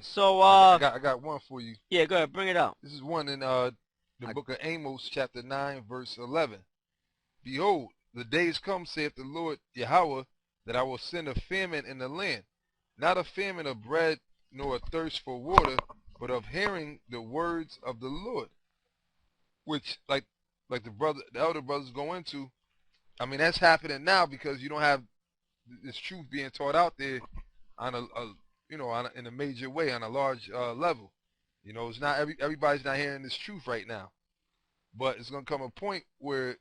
So, I got one for you. yeah, go ahead, bring it out. This is one in the I, book of Amos, chapter 9, verse 11. Behold, the days come, saith the Lord Yahweh, that I will send a famine in the land, not a famine of bread, nor a thirst for water, but of hearing the words of the Lord. Which, like the elder brothers go into. I mean, that's happening now because you don't have this truth being taught out there on a in a major way, on a large level. It's not everybody's not hearing this truth right now, but it's gonna come a point where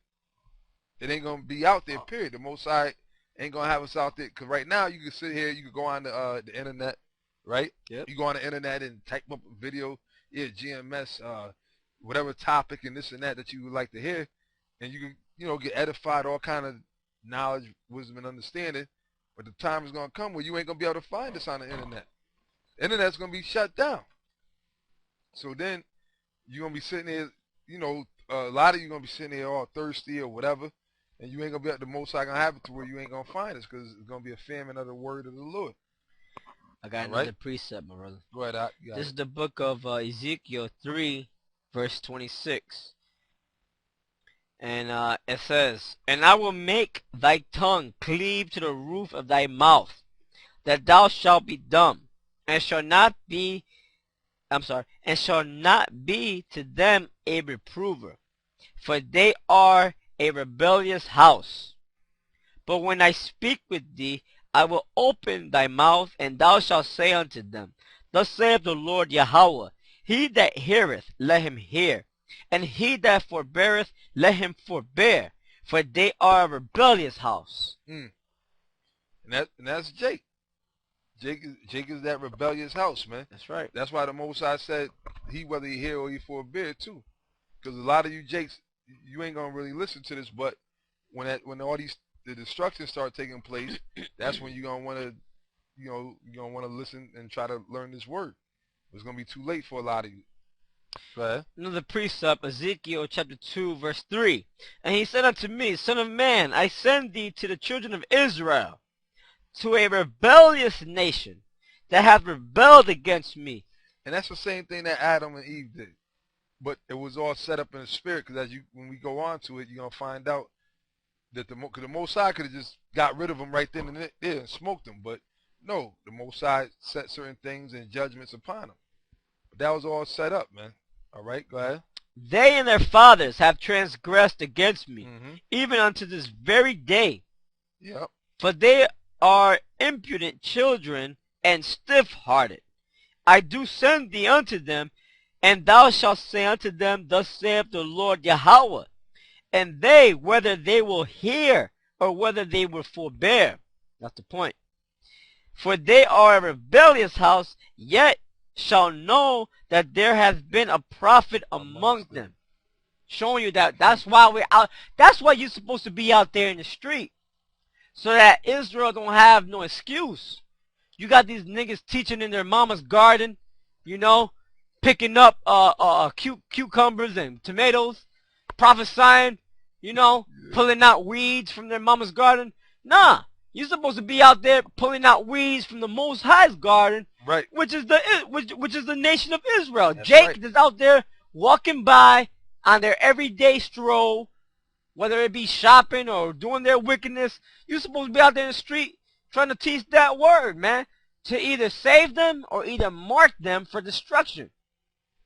it ain't gonna be out there. Period. The Most High ain't gonna have us out there. Cause right now you can sit here, you can go on the internet, right? yep. You go on the internet and type up a video, yeah, GMS, whatever topic and this and that you would like to hear, and you can get edified, all kind of knowledge, wisdom, and understanding. But the time is gonna come where you ain't gonna be able to find us on the internet. The internet's gonna be shut down. So then you're gonna be sitting there, a lot of you gonna be sitting there all thirsty or whatever, and you ain't gonna be at the Most High gonna have it to where you ain't gonna find us because it's gonna be a famine of the word of the Lord. I got All right, another precept, my brother. go ahead. This is the book of Ezekiel 3, verse 26. And it says, "And I will make thy tongue cleave to the roof of thy mouth, that thou shalt be dumb, and shall not be, and shall not be to them a reprover, for they are a rebellious house. But when I speak with thee, I will open thy mouth, and thou shalt say unto them, Thus saith the Lord Yahweh, He that heareth, let him hear, and he that forbeareth, let him forbear, for they are a rebellious house." Mm. And that's Jake. Jake is that rebellious house, man. That's right. That's why the Most High said he whether he hear or he forbear too, because a lot of you Jakes, you ain't gonna really listen to this, but when all the destructions start taking place, that's when you're gonna want to, you're gonna want to listen and try to learn this word. It's gonna be too late for a lot of you. Go ahead. Another precept, Ezekiel chapter 2, verse 3. "And he said unto me, Son of man, I send thee to the children of Israel, to a rebellious nation that hath rebelled against me." And that's the same thing that Adam and Eve did, but it was all set up in the spirit. Because when we go on to it, you're gonna find out that the Most High could have just got rid of them right then and there and smoked them, but no, the Most High set certain things and judgments upon them. But that was all set up, man. All right, go ahead. "They and their fathers have transgressed against me, Mm-hmm. even unto this very day. Yep. For they are impudent children and stiff-hearted. I do send thee unto them, and thou shalt say unto them, Thus saith the Lord Yahweh. And they, whether they will hear or whether they will forbear." That's the point. "For they are a rebellious house, yet shall know that there has been a prophet among them." Showing you that's why we're out. That's why you're supposed to be out there in the street, so that Israel don't have no excuse. You got these niggas teaching in their mama's garden, picking up cucumbers and tomatoes, prophesying, pulling out weeds from their mama's garden. Nah, you're supposed to be out there pulling out weeds from the Most High's garden, Right. which is the nation of Israel. That's Jake right. is out there walking by on their everyday stroll, whether it be shopping or doing their wickedness. You're supposed to be out there in the street trying to teach that word, man, to either save them or either mark them for destruction.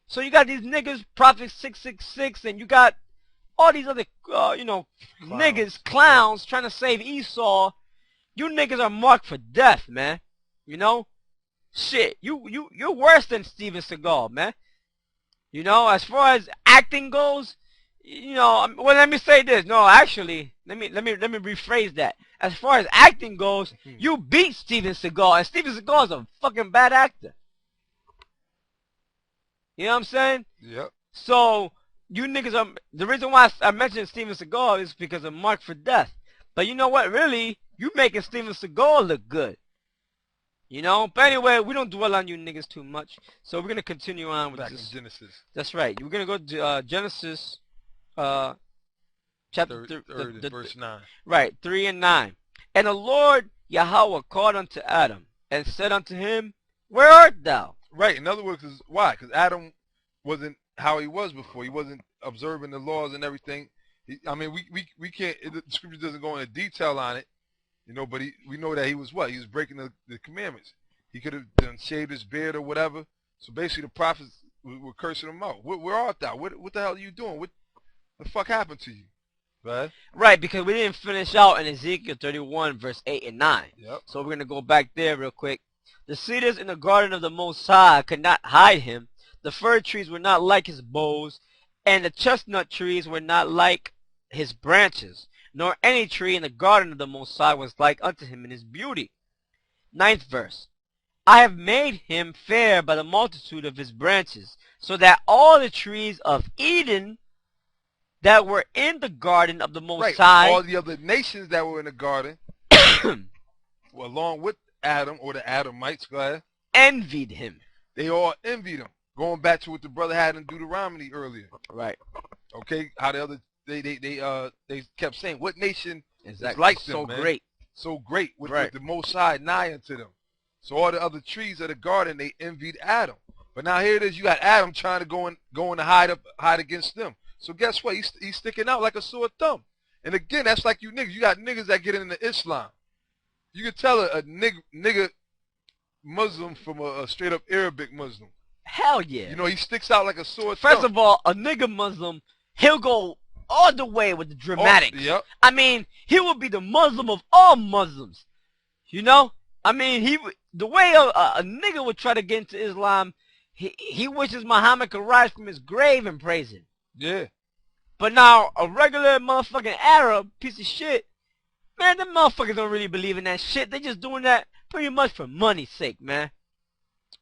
So you got these niggas, Prophet 666, and you got all these other, niggas, clowns, trying to save Esau. You niggas are marked for death, man. Shit, you're worse than Steven Seagal, man. As far as acting goes, well, let me say this. No, actually, let me rephrase that. As far as acting goes, you beat Steven Seagal, and Steven Seagal is a fucking bad actor. You know what I'm saying? Yep. So you niggas are the reason why I mentioned Steven Seagal is because of Mark for Death. But you know what? Really, you making Steven Seagal look good. But anyway, we don't dwell on you niggas too much. So we're gonna continue on with Back this. in Genesis. That's right. We're gonna go to Genesis, chapter verse 9. Right, 3 and 9. "And the Lord Yahweh called unto Adam, and said unto him, Where art thou? Right. In other words, why? Because Adam wasn't how he was before. He wasn't observing the laws and everything. I mean, we can't. The scripture doesn't go into detail on it, but we know that he was what? He was breaking the commandments. He could have done shaved his beard or whatever. So basically, the prophets were cursing him out. Where art thou? What the hell are you doing? What the fuck happened to you? Right? Right, because we didn't finish out in Ezekiel 31, verse 8 and 9. Yep. So we're going to go back there real quick. The cedars in the garden of the Most High could not hide him. The fir trees were not like his boughs, and the chestnut trees were not like his branches, nor any tree in the garden of the Most High was like unto him in his beauty. 9th verse. I have made him fair by the multitude of his branches, so that all the trees of Eden that were in the garden of the Most High, all the other nations that were in the garden, along with Adam or the Adamites, go ahead, envied him. They all envied him. Going back to what the brother had in Deuteronomy earlier. Right. Okay. How the other they kept saying, what nation is Exactly. like them, So man? great. So great with Right. the Most High nigh unto them. So all the other trees of the garden, they envied Adam. But now here it is, you got Adam trying to go in to hide against them. So guess what? He's sticking out like a sore thumb. And again, that's like you niggas. You got niggas that get into Islam. You can tell a nigga Muslim from a straight up Arabic Muslim. Hell yeah. He sticks out like a sore thumb. First of all, a nigga Muslim, he'll go all the way with the dramatics. Oh, yep. I mean, he will be the Muslim of all Muslims. I mean, the way a nigga would try to get into Islam, he wishes Muhammad could rise from his grave and praise him. Yeah. But now, a regular motherfucking Arab piece of shit, man, them motherfuckers don't really believe in that shit. They just doing that pretty much for money's sake, man.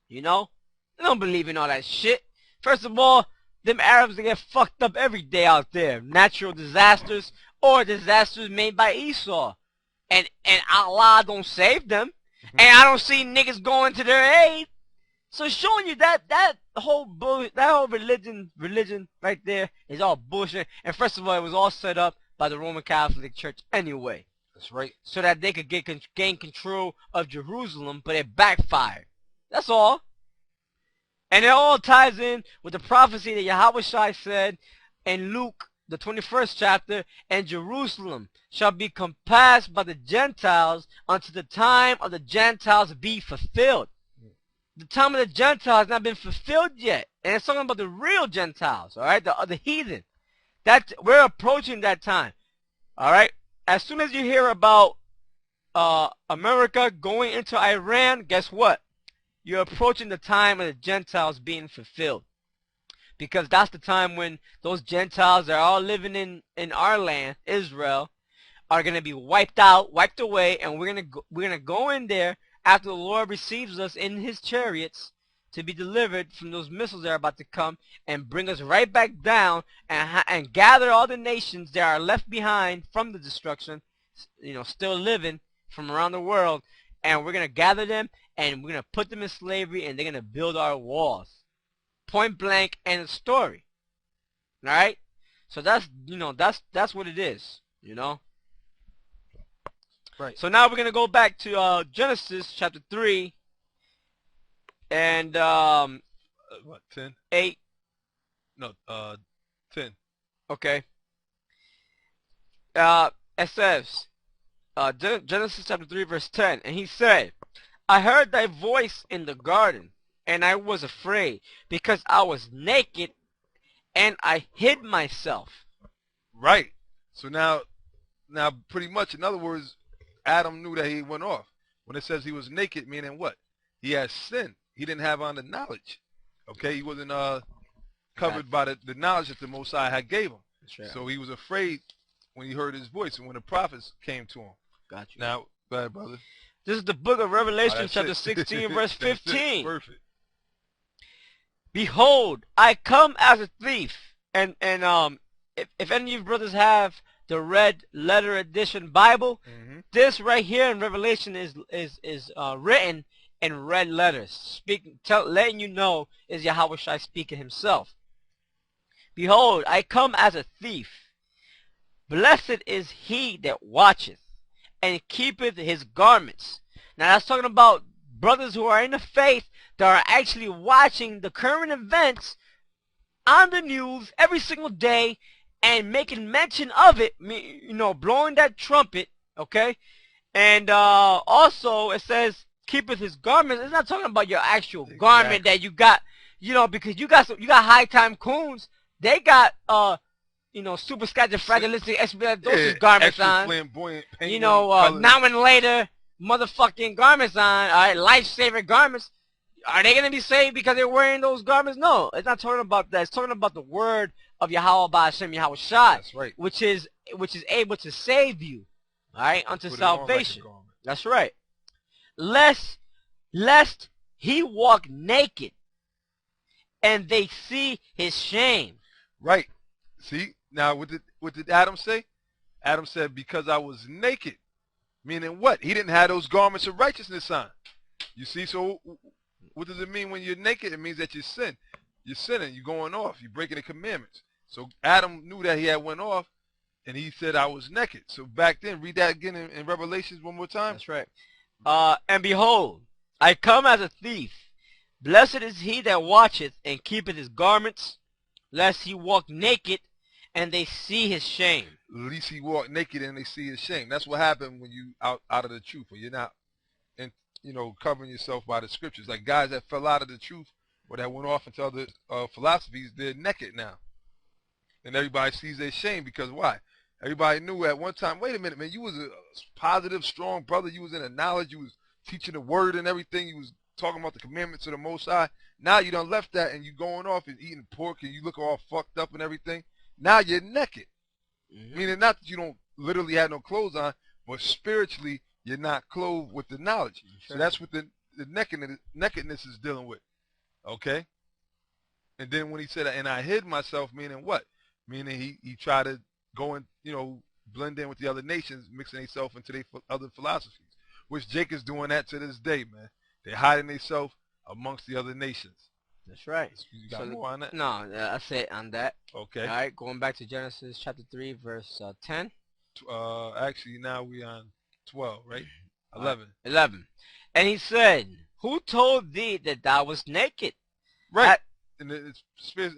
They don't believe in all that shit. First of all, them Arabs, they get fucked up every day out there. Natural disasters or disasters made by Esau. And Allah don't save them. And I don't see niggas going to their aid. So showing you that whole religion right there is all bullshit. And first of all, it was all set up by the Roman Catholic Church anyway. That's right. So that they could gain control of Jerusalem, but it backfired. That's all. And it all ties in with the prophecy that Yahushua said in Luke, the 21st chapter, and Jerusalem shall be compassed by the Gentiles until the time of the Gentiles be fulfilled. The time of the Gentiles has not been fulfilled yet. And it's talking about the real Gentiles, all right, the heathen. We're approaching that time, all right? As soon as you hear about America going into Iran, guess what? You're approaching the time of the Gentiles being fulfilled. Because that's the time when those Gentiles that are all living in our land, Israel, are going to be wiped away, and we're gonna go in there after the Lord receives us in his chariots to be delivered from those missiles that are about to come and bring us right back down and gather all the nations that are left behind from the destruction, still living from around the world, and we're going to gather them and we're going to put them in slavery, and they're going to build our walls. Point blank, end of story. All right? So that's what it is, Right. So now we're going to go back to Genesis chapter 3 and What, 10? 8. No, 10. Okay. It says, Genesis chapter 3 verse 10, and he said, I heard thy voice in the garden, and I was afraid, because I was naked, and I hid myself. Right. So now pretty much, in other words, Adam knew that he went off. When it says he was naked, meaning what? He had sinned. He didn't have on the knowledge. Okay? He wasn't covered by the knowledge that the Most High had gave him. That's right. So he was afraid when he heard his voice and when the prophets came to him. Got you. Now, go ahead, brother. This is the book of Revelation, chapter it. 16, verse That's it. 15. Perfect. Behold, I come as a thief. And if any of you brothers have the red letter edition Bible, this right here in Revelation is written in red letters, letting you know is Yahushua speaking himself. Behold, I come as a thief. Blessed is he that watcheth and keepeth his garments. Now that's talking about brothers who are in the faith that are actually watching the current events on the news every single day and making mention of it, you know, blowing that trumpet, okay? And also it says keepeth his garments. It's not talking about your actual garment that you got, you know, because you got high time coons. They got you know, super fragilistic expiatosis garments on. Flamboyant, you know, now and later motherfucking garments on. All right, lifesaver garments. Are they gonna be saved because they're wearing those garments? No, it's not talking about that. It's talking about the word of Yahweh Ba'Hashem Yahweh Shai, that's right, which is able to save you, all right, unto salvation. Like that's right. Lest he walk naked, and they see his shame. Right. See, now what did Adam say? Adam said, because I was naked. Meaning what? He didn't have those garments of righteousness on. You see, so what does it mean when you're naked? It means that you sin. You're sinning. You're going off. You're breaking the commandments. So Adam knew that he had went off, and he said, I was naked. So back then, read that again in Revelations one more time. That's right. And behold, I come as a thief. Blessed is he that watcheth and keepeth his garments, lest he walk naked, and they see his shame. At least he walked naked and they see his shame. That's what happened when you out of the truth, or you're not, and you know, covering yourself by the scriptures. Like guys that fell out of the truth or that went off into other philosophies, they're naked now, and everybody sees their shame because why? Everybody knew at one time. Wait a minute, man. You was a positive, strong brother. You was in the knowledge. You was teaching the word and everything. You was talking about the commandments of the Most High. Now you done left that and you going off and eating pork and you look all fucked up and everything. Now you're naked. Meaning not that you don't literally have no clothes on, but spiritually you're not clothed with the knowledge. Sure. So that's what the nakedness is dealing with. Okay? And then when he said, and I hid myself, meaning what? Meaning he tried to go and, you know, blend in with the other nations, mixing themselves into their other philosophies, which Jake is doing that to this day, man. They're hiding themselves amongst the other nations. That's right. You got more on that? No, that's it on that. Okay. All right, going back to Genesis chapter 3, verse 10. Actually, now we on 12, right? 11. 11. And he said, who told thee that thou was naked? Right. And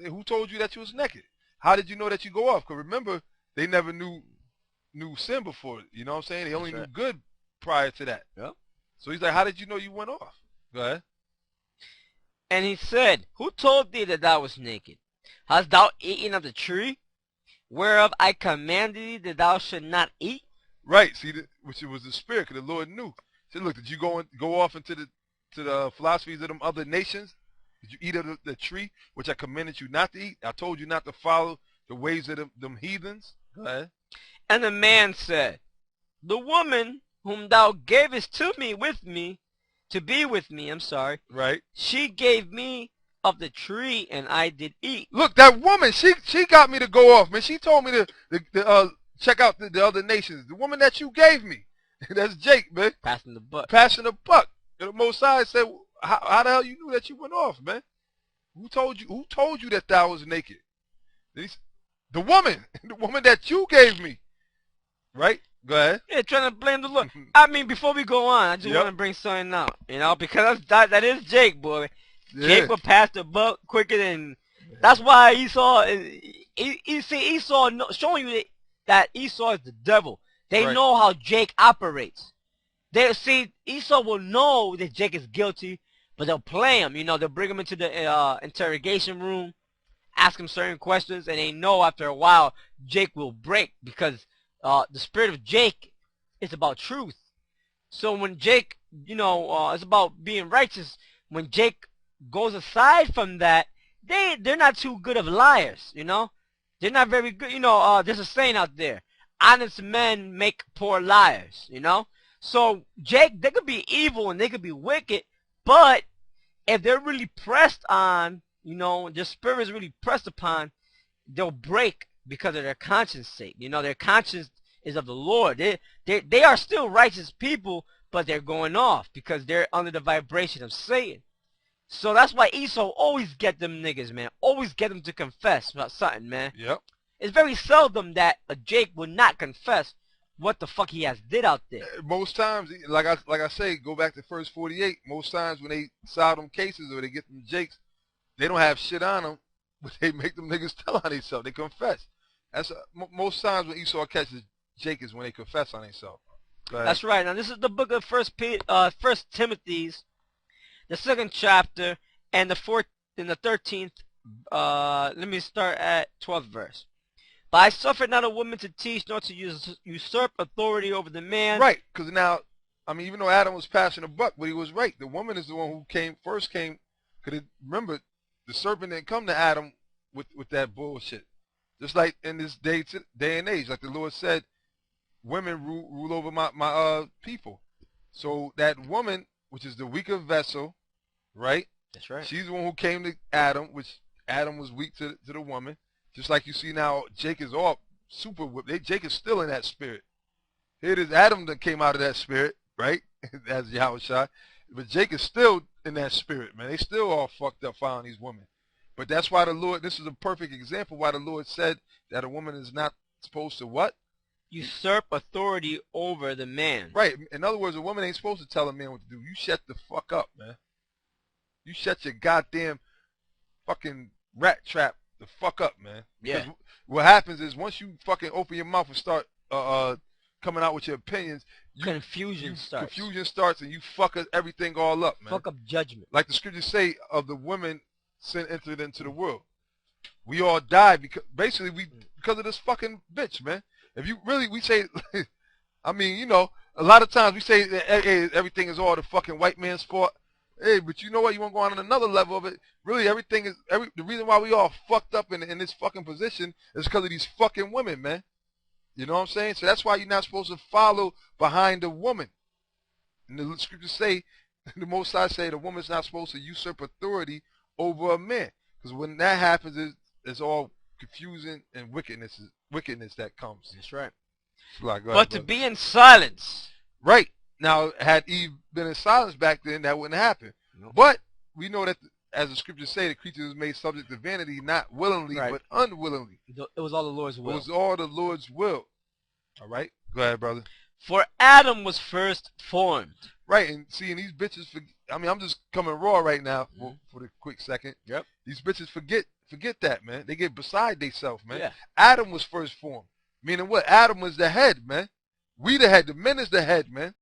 who told you that you was naked? How did you know that you go off? Because remember, they never knew sin before. You know what I'm saying? They only knew good prior to that. Yep. So he's like, how did you know you went off? Go ahead. And he said, who told thee that thou was naked? Hast thou eaten of the tree whereof I commanded thee that thou should not eat? Right. See, which it was the spirit, because the Lord knew. He said, look, did you go off into the philosophies of them other nations? Did you eat of the tree which I commanded you not to eat? I told you not to follow the ways of them heathens. Go ahead. And the man said, the woman whom thou gavest to me to be with me, right, she gave me of the tree and I did eat. Look, that woman, she got me to go off, man. She told me to check out the other nations. The woman that you gave me. That's Jake, man. Passing the buck. And the Most High said, how the hell you knew that you went off, man? Who told you that thou was naked? The woman that you gave me. Right? Go ahead. Yeah, trying to blame the Lord. I mean, before we go on, I just want to bring something out, you know, because that is Jake, boy. Yeah. Jake will pass the buck quicker than. That's why Esau. Esau showing you that Esau is the devil. They know how Jake operates. Esau will know that Jake is guilty, but they'll play him. You know, they'll bring him into the interrogation room, ask him certain questions, and they know after a while Jake will break because. The spirit of Jake is about truth. So when Jake, you know, it's about being righteous. When Jake goes aside from that, they're not too good of liars, you know. They're not very good. You know, there's a saying out there: honest men make poor liars. You know. So Jake, they could be evil and they could be wicked, but if they're really pressed on, you know, their spirit is really pressed upon, they'll break. Because of their conscience sake. You know, their conscience is of the Lord. They are still righteous people, but they're going off because they're under the vibration of Satan. So that's why Esau always get them niggas, man. Always get them to confess about something, man. Yep. It's very seldom that a Jake will not confess what the fuck he has did out there. Most times, like I say, go back to first 48. Most times when they solve them cases or they get them jakes, they don't have shit on them, but they make them niggas tell on themselves. They confess. That's most times when Esau catches Jake is when they confess on themselves. That's right. Now this is the book of First Timothy's, the 2nd chapter, and the 13th. Let me start at 12th verse. But I suffered not a woman to teach, nor to usurp authority over the man. Right, because now, I mean, even though Adam was passing the buck, but he was right. The woman is the one who first came. Because remember, the serpent didn't come to Adam with that bullshit. Just like in this day and age, like the Lord said, women rule over my people. So that woman, which is the weaker vessel, right? That's right. She's the one who came to Adam, which Adam was weak to the woman. Just like you see now, Jake is all super whipped. Jake is still in that spirit. Here it is, Adam that came out of that spirit, right? As Yahweh shot. But Jake is still in that spirit, man. They still all fucked up following these women. But that's why the Lord, this is a perfect example why the Lord said that a woman is not supposed to what? Usurp authority over the man. Right. In other words, a woman ain't supposed to tell a man what to do. You shut the fuck up, man. You shut your goddamn fucking rat trap the fuck up, man. Because what happens is once you fucking open your mouth and start coming out with your opinions, confusion starts and you fuck everything all up, man. Fuck up judgment. Like the scriptures say of the women sin entered into the world. We all die because of this fucking bitch, man. If you really, we say, I mean, you know, a lot of times we say that everything is all the fucking white man's fault. Hey, but you know what? You want to go on another level of it. Really, everything is the reason why we all fucked up in this fucking position is because of these fucking women, man. You know what I'm saying? So that's why you're not supposed to follow behind a woman. And the scriptures say, the Most High say, the woman's not supposed to usurp authority over a man, because when that happens, it's all confusion and wickedness that comes. That's right. But to be in silence. Right. Now, had Eve been in silence back then, that wouldn't happen. Nope. But we know that, as the scriptures say, the creature was made subject to vanity, not willingly, but unwillingly. It was all the Lord's will. It was all the Lord's will. All right? Go ahead, brother. For Adam was first formed. Right, and seeing these bitches, I mean, I'm just coming raw right now for the quick second. Yep. These bitches forget that, man. They get beside themselves, man. Yeah. Adam was first formed. Meaning what? Adam was the head, man. We the head. The men is the head, man.